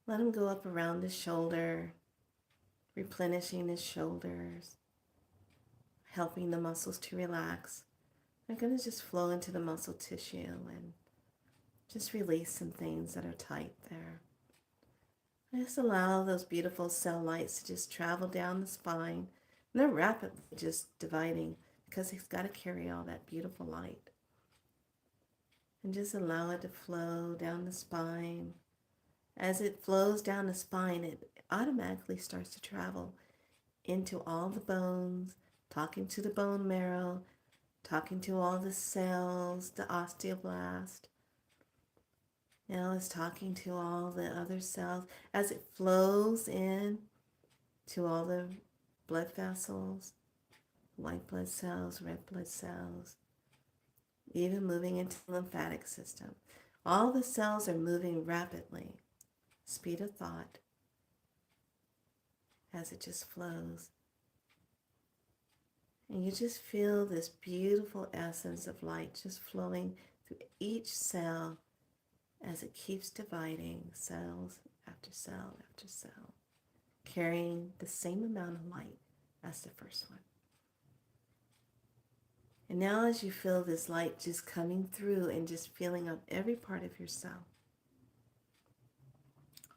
Let them go up around the shoulder, replenishing the shoulders, helping the muscles to relax. They're going to just flow into the muscle tissue and just release some things that are tight there. And just allow those beautiful cell lights to just travel down the spine. And they're rapidly just dividing because it's got to carry all that beautiful light. And just allow it to flow down the spine. As it flows down the spine, it automatically starts to travel into all the bones, talking to the bone marrow, talking to all the cells, the osteoblast. Now it's talking to all the other cells as it flows in to all the blood vessels, white blood cells, red blood cells, even moving into the lymphatic system. All the cells are moving rapidly, speed of thought, as it just flows. And you just feel this beautiful essence of light just flowing through each cell as it keeps dividing cells after cell after cell, carrying the same amount of light as the first one. And now as you feel this light just coming through and just filling up every part of your cell,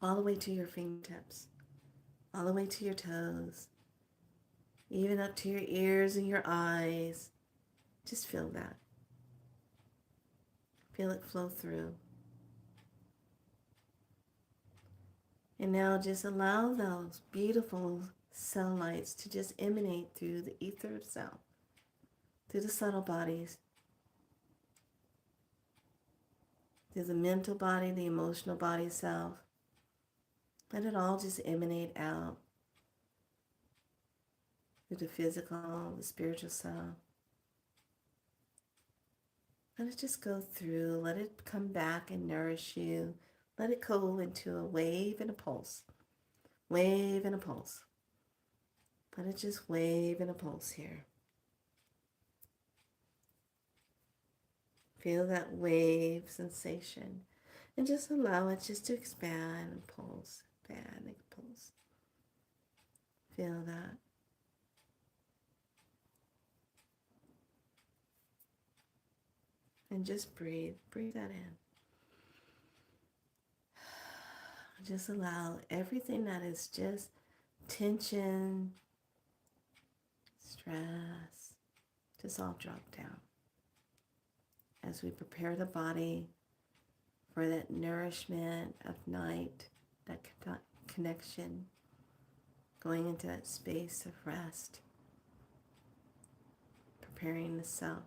all the way to your fingertips, all the way to your toes, even up to your ears and your eyes, just feel that. Feel it flow through. And now just allow those beautiful cell lights to just emanate through the ether cell, through the subtle bodies, through the mental body, the emotional body self. Let it all just emanate out through the physical, the spiritual self. Let it just go through. Let it come back and nourish you. Let it go into a wave and a pulse. Wave and a pulse. Let it just wave and a pulse here. Feel that wave sensation. And just allow it just to expand and pulse. Expand and pulse. Feel that. And just breathe. Breathe that in. Just allow everything that is just tension, stress, just all drop down. As we prepare the body for that nourishment of night, that connection, going into that space of rest, preparing the self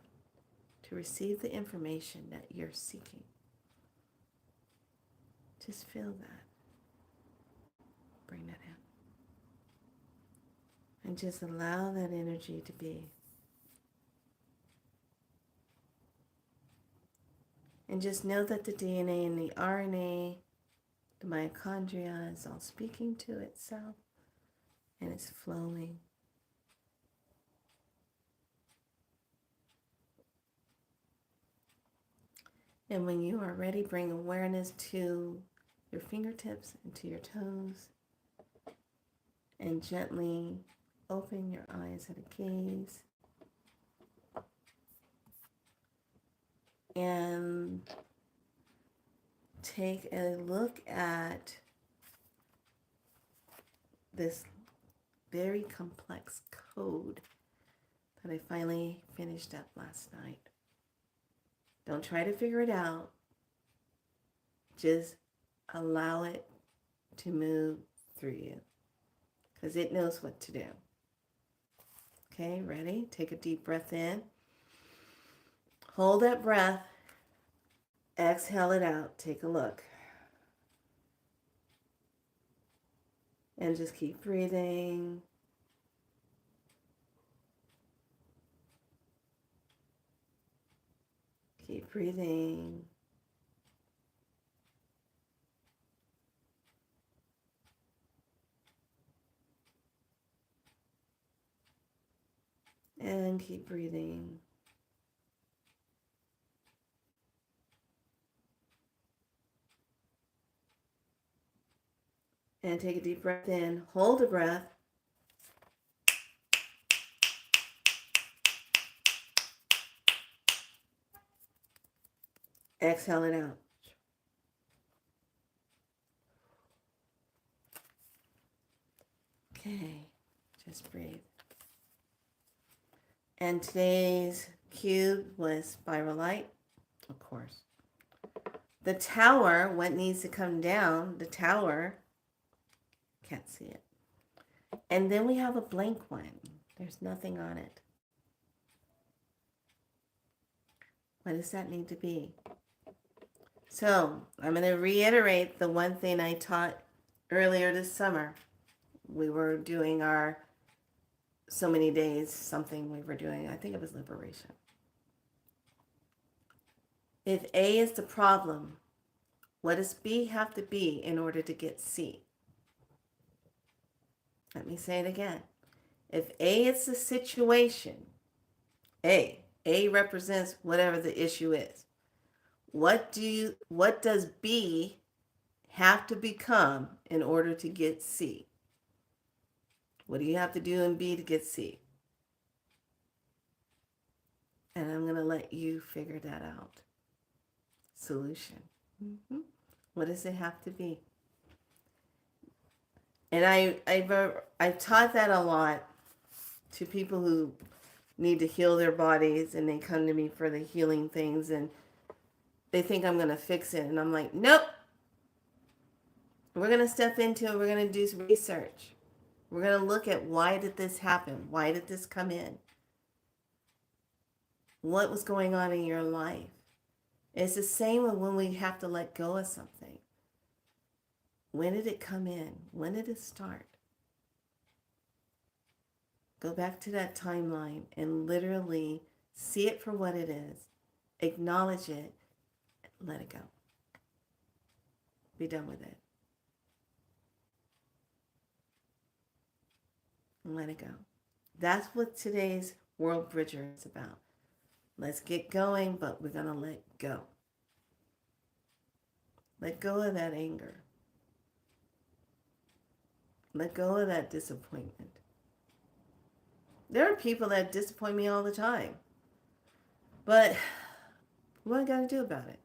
to receive the information that you're seeking. Just feel that. Bring that in. And just allow that energy to be. And just know that the DNA and the RNA, the mitochondria is all speaking to itself and it's flowing. And when you are ready, bring awareness to your fingertips and to your toes. And gently open your eyes at a gaze. And take a look at this very complex code but I finally finished up last night. Don't try to figure it out. Just allow it to move through you because it knows what to do. Okay, ready? Take a deep breath in. Hold that breath. Exhale it out. Take a look. And just keep breathing. Keep breathing. And keep breathing. And take a deep breath in. Hold a breath. Exhale it out. Okay, just breathe. And today's cube was spiral light, of course. The tower, what needs to come down, the tower, can't see it. And then we have a blank one. There's nothing on it. What does that need to be? So I'm going to reiterate the one thing I taught earlier this summer. We were doing our so many days, something we were doing. I think it was liberation. If A is the problem, what does B have to be in order to get C? Let me say it again. If A is the situation, A represents whatever the issue is. What does B have to become in order to get C? What do you have to do in B to get C? And I'm going to let you figure that out. Solution. Mm-hmm. What does it have to be? And I taught that a lot to people who need to heal their bodies, and they come to me for the healing things, and they think I'm going to fix it. And I'm like, nope. We're going to step into it. We're going to do some research. We're going to look at why did this happen? Why did this come in? What was going on in your life? It's the same when we have to let go of something. When did it come in? When did it start? Go back to that timeline and literally see it for what it is. Acknowledge it. Let it go. Be done with it. And let it go. That's what today's World Bridger is about. Let's get going, but we're going to let go. Let go of that anger. Let go of that disappointment. There are people that disappoint me all the time. But what I got to do about it?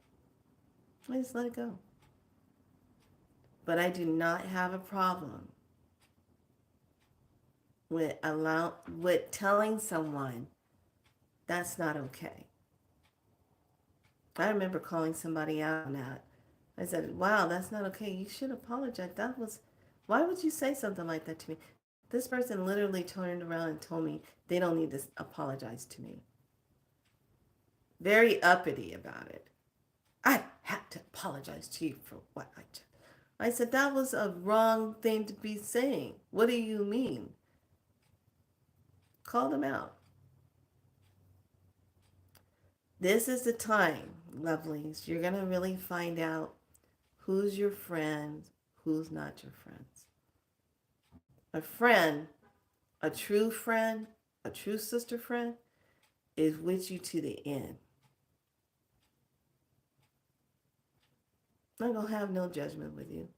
I just let it go. But I do not have a problem with telling someone that's not okay. I remember calling somebody out on that. I said, wow, that's not okay. You should apologize. Why would you say something like that to me? This person literally turned around and told me they don't need to apologize to me. Very uppity about it. I had to apologize to you for what I did. I said, that was a wrong thing to be saying. What do you mean? Call them out. This is the time, lovelies. You're going to really find out who's your friend, who's not your friends. A friend, a true sister friend, is with you to the end. I'm not going to have no judgment with you.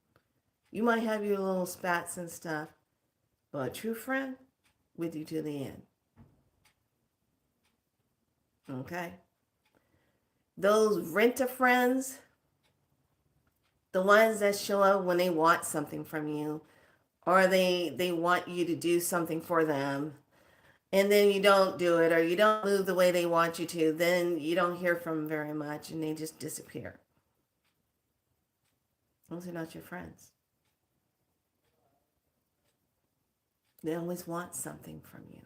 You might have your little spats and stuff, but a true friend, with you to the end. Okay? Those rent-a-friends, the ones that show up when they want something from you, or they want you to do something for them, and then you don't do it or you don't move the way they want you to, then you don't hear from them very much and they just disappear. Those are not your friends. They always want something from you.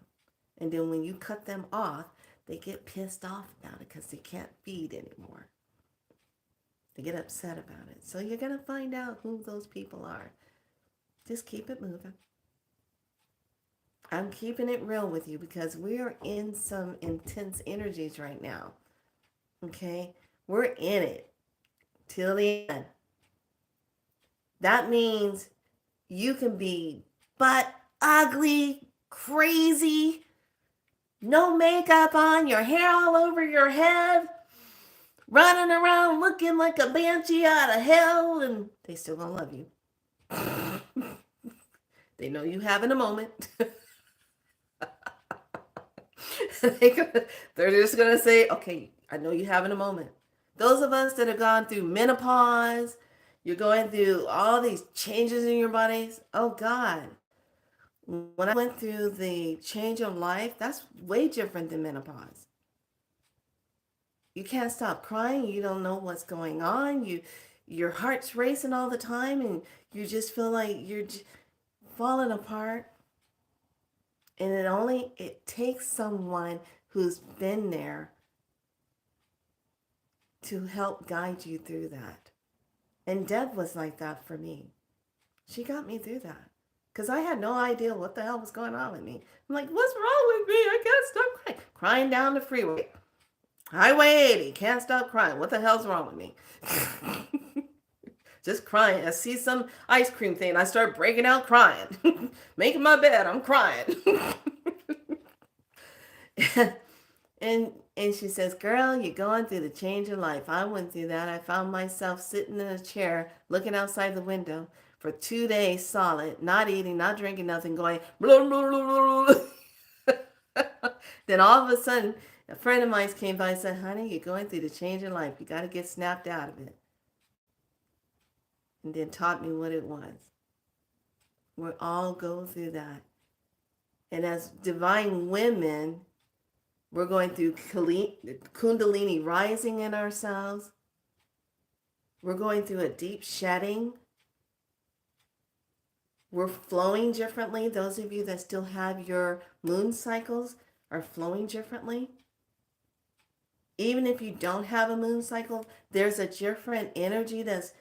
And then when you cut them off, they get pissed off about it because they can't feed anymore. They get upset about it. So you're going to find out who those people are. Just keep it moving. I'm keeping it real with you because we are in some intense energies right now. Okay? We're in it till the end. That means you can be butt ugly, crazy, no makeup on, your hair all over your head, running around looking like a banshee out of hell, and they still gonna love you. They know you having a moment. They're just gonna say, okay, I know you having a moment. Those of us that have gone through menopause, you're going through all these changes in your bodies. Oh God. When I went through the change of life, that's way different than menopause. You can't stop crying. You don't know what's going on. Your heart's racing all the time, and you just feel like you're falling apart. And it takes someone who's been there to help guide you through that. And Deb was like that for me. She got me through that. Because I had no idea what the hell was going on with me. I'm like, what's wrong with me? I can't stop crying. Crying down the freeway. Highway 80. Can't stop crying. What the hell's wrong with me? Just crying. I see some ice cream thing. I start breaking out crying. Making my bed. I'm crying. and she says, girl, you're going through the change of life. I went through that. I found myself sitting in a chair looking outside the window for 2 days solid, not eating, not drinking nothing, going blah, blah, blah, blah. Then all of a sudden, a friend of mine came by and said, honey, you're going through the change of life. You got to get snapped out of it. And then taught me what it was. We all go through that. And as divine women, we're going through Kundalini rising in ourselves. We're going through a deep shedding. We're flowing differently. Those of you that still have your moon cycles are flowing differently. Even if you don't have a moon cycle, there's a different energy that's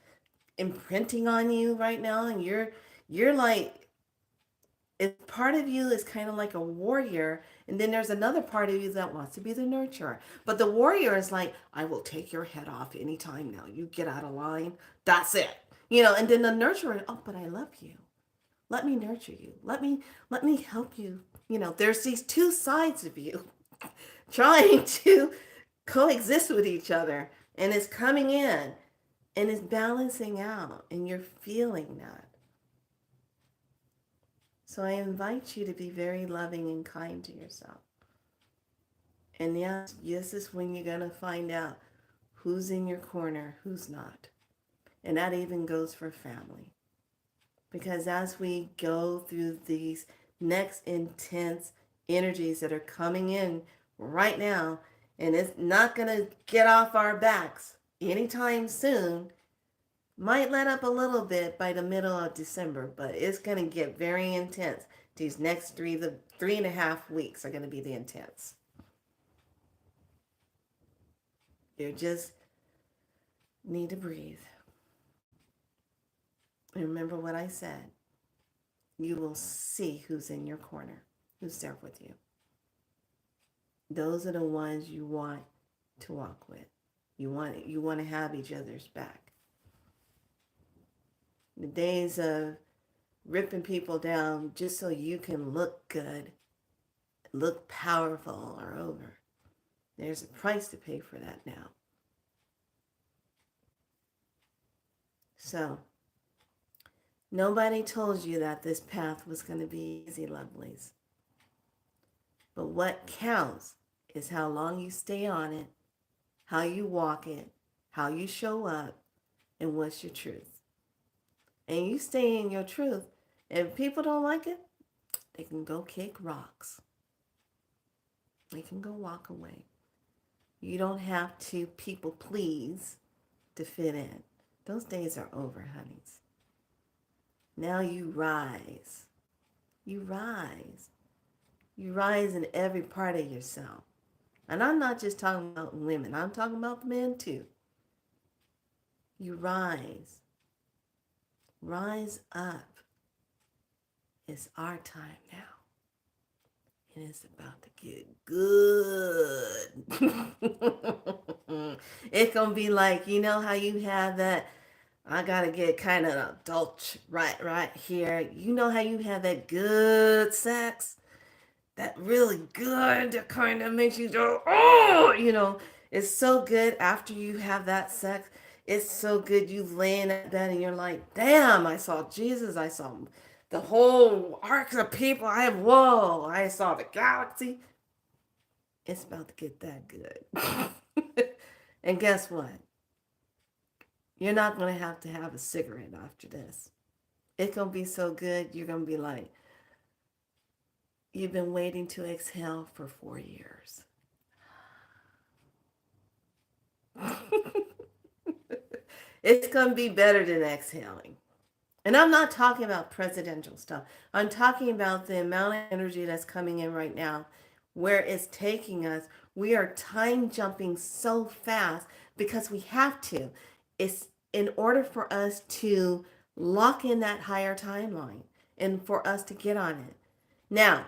imprinting on you right now, and you're like, part of you is kind of like a warrior, and then there's another part of you that wants to be the nurturer. But the warrior is like, I will take your head off anytime now. You get out of line. That's it. And then the nurturer, oh, but I love you. Let me nurture you. Let me help you. There's these two sides of you trying to coexist with each other, and it's coming in and it's balancing out, and you're feeling that. So I invite you to be very loving and kind to yourself. And yes, this is when you're going to find out who's in your corner, who's not. And that even goes for family. Because as we go through these next intense energies that are coming in right now, and it's not going to get off our backs anytime soon, might let up a little bit by the middle of December, but it's going to get very intense. These next 3.5 weeks are going to be the intense. You just need to breathe. And remember what I said. You will see who's in your corner, who's there with you. Those are the ones you want to walk with. You want to have each other's back. The days of ripping people down just so you can look good, look powerful are over. There's a price to pay for that now. So, nobody told you that this path was going to be easy, lovelies. But what counts is how long you stay on it, how you walk it, how you show up, and what's your truth. And you stay in your truth. If people don't like it, they can go kick rocks. You can go walk away. You don't have to people please to fit in. Those days are over, honeys. Now you rise. You rise. You rise in every part of yourself. And I'm not just talking about women, I'm talking about men too. You rise. Rise up. It's our time now. And it's about to get good. It's going to be like, you know how you have that, I got to get kind of adult right here. You know how you have that good sex? That really good that kind of makes you go, oh, it's so good after you have that sex. It's so good you laying at bed and you're like, damn, I saw Jesus. I saw the whole arcs of people. Whoa, I saw the galaxy. It's about to get that good. And guess what? You're not going to have a cigarette after this. It's going to be so good, you're going to be like, you've been waiting to exhale for 4 years. It's going to be better than exhaling. And I'm not talking about presidential stuff. I'm talking about the amount of energy that's coming in right now, where it's taking us. We are time jumping so fast because we have to. It's in order for us to lock in that higher timeline and for us to get on it. Now,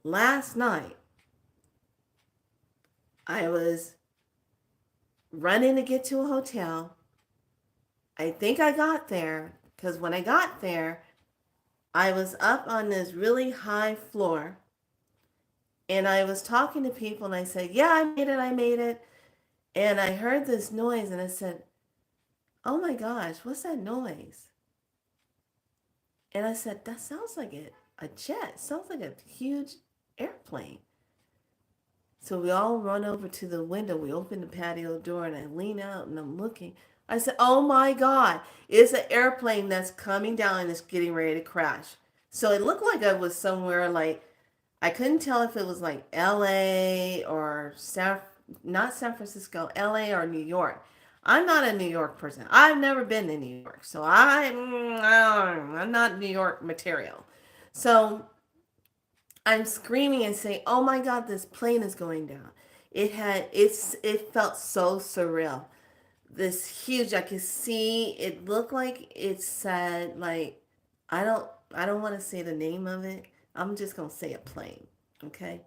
last night, I was running to get to a hotel. I think I got there because when I got there, I was up on this really high floor and I was talking to people and I said, yeah, I made it. And I heard this noise and I said, oh my gosh, what's that noise? And I said, that sounds like a jet. It sounds like a huge airplane. So we all run over to the window. We open the patio door and I lean out and I'm looking. I said, oh my God, it's an airplane that's coming down and it's getting ready to crash. So it looked like I was somewhere like, I couldn't tell if it was like LA or not San Francisco, LA or New York. I'm not a New York person. I've never been to New York. So I'm not New York material. So I'm screaming and saying, "Oh my God, this plane is going down." It felt so surreal. This huge, I could see it looked like it said like I don't want to say the name of it. I'm just gonna say a plane. Okay.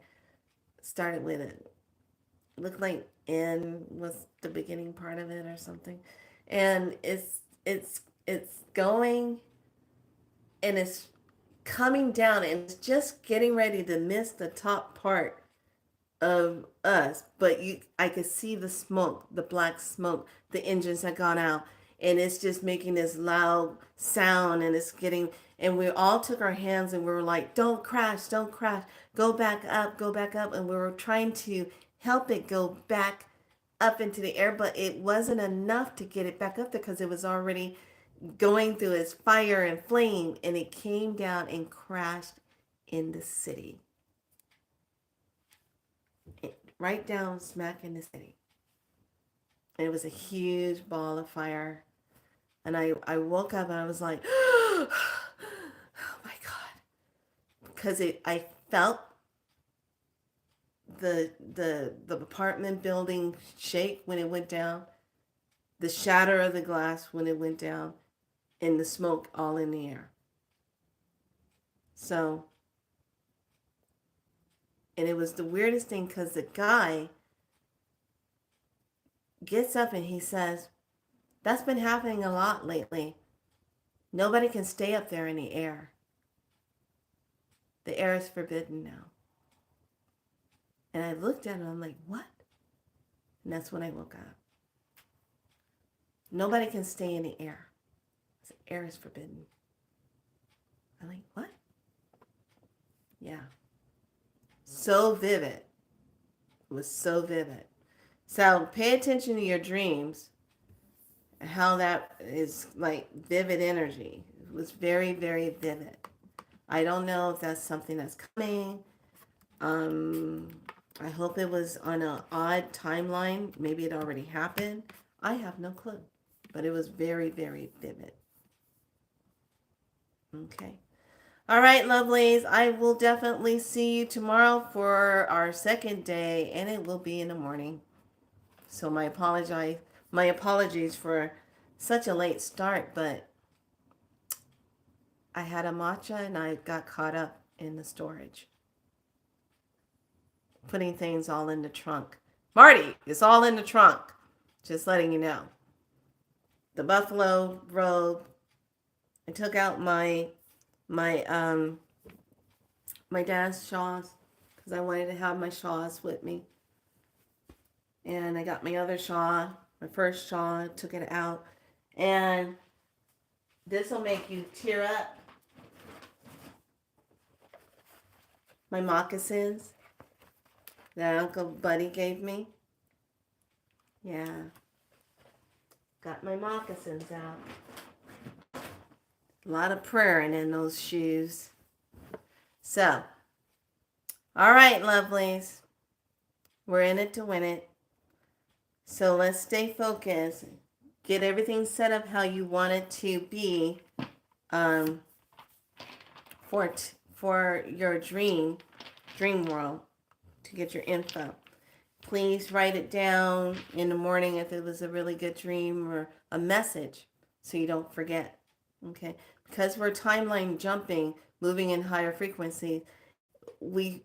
Started with it. Looked like N was the beginning part of it or something. And it's going and it's coming down and it's just getting ready to miss the top part of us, but I could see the smoke, the black smoke. The engines had gone out and it's just making this loud sound and it's getting, and we all took our hands and we were like, don't crash, don't crash, go back up, go back up. And we were trying to help it go back up into the air, but it wasn't enough to get it back up there because it was already going through its fire and flame, and it came down and crashed in the city. Right down smack in the city. And it was a huge ball of fire. And I woke up and I was like, oh my God. Because I felt the apartment building shake when it went down, the shatter of the glass when it went down, and the smoke all in the air. So, and it was the weirdest thing because the guy gets up and he says, that's been happening a lot lately. Nobody can stay up there in the air. The air is forbidden now. And I looked at him, I'm like, what? And that's when I woke up. Nobody can stay in the air. The air is forbidden. I'm like, what? Yeah. So vivid. It was so vivid. So pay attention to your dreams and how that is like vivid energy. It was very, very vivid. I don't know if that's something that's coming. Um, I hope it was on an odd timeline. Maybe it already happened. I have no clue. But it was very, very vivid. Okay. All right, lovelies. I will definitely see you tomorrow for our second day, and it will be in the morning. So my apologies for such a late start, but I had a matcha and I got caught up in the storage, putting things all in the trunk. Marty, it's all in the trunk. Just letting you know. The buffalo robe. I took out my my dad's shawls because I wanted to have my shawls with me. And I got my other shawl, my first shawl, took it out. And this will make you tear up. My moccasins that Uncle Buddy gave me. Yeah. Got my moccasins out. A lot of praying in those shoes. So, all right, lovelies. We're in it to win it. So let's stay focused. Get everything set up how you want it to be um, for your dream world, to get your info. Please write it down in the morning if it was a really good dream or a message so you don't forget. Okay? Because we're timeline jumping, moving in higher frequency, we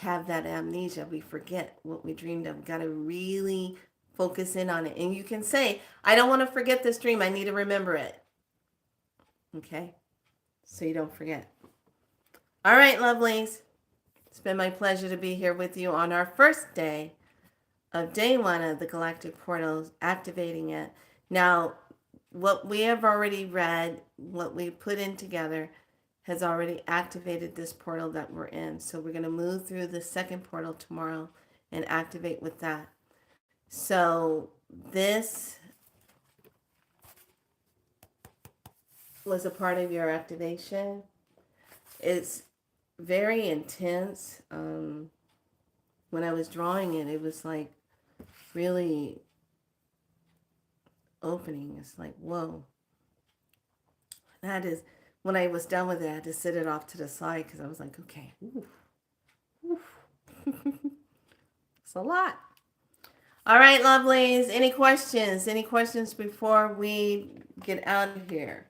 have that amnesia. We forget what we dreamed of. Got to really focus in on it. And you can say, I don't want to forget this dream. I need to remember it. Okay? So you don't forget. All right, lovelies. It's been my pleasure to be here with you on our first day of day one of the Galactic Portals, activating it. Now, what we have already read, what we put in together, has already activated this portal that we're in. So we're going to move through the second portal tomorrow and activate with that. So this was a part of your activation. It's very intense. When I was drawing it, it was like really opening. It's like, whoa. That is, when I was done with it, I had to sit it off to the side because I was like, okay, oof, oof. It's a lot. All right, lovelies. Any questions? Any questions before we get out of here?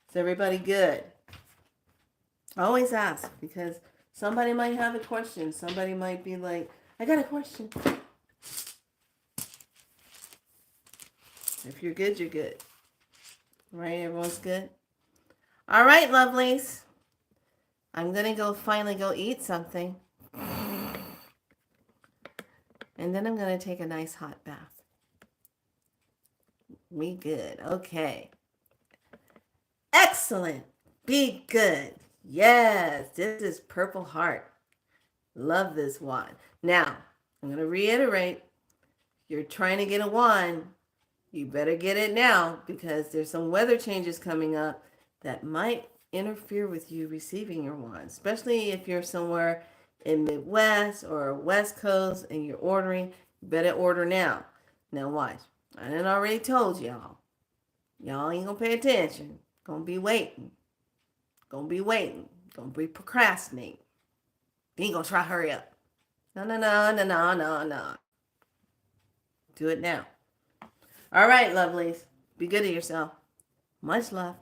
Is everybody good? Always ask, because somebody might have a question. Somebody might be like, I got a question. If you're good, you're good. Right? Everyone's good? All right, lovelies. I'm going to finally go eat something. And then I'm going to take a nice hot bath. We good. Okay. Excellent. Be good. Yes, this is Purple Heart. Love this wand. Now, I'm going to reiterate. You're trying to get a wand. You better get it now, because there's some weather changes coming up that might interfere with you receiving your wand, especially if you're somewhere in Midwest or West Coast and you're ordering. You better order now. Now watch. I done already told y'all. Y'all ain't gonna pay attention. Gonna be waiting. Gonna be procrastinating. You ain't gonna try to hurry up. No. Do it now. All right, lovelies. Be good to yourself. Much love.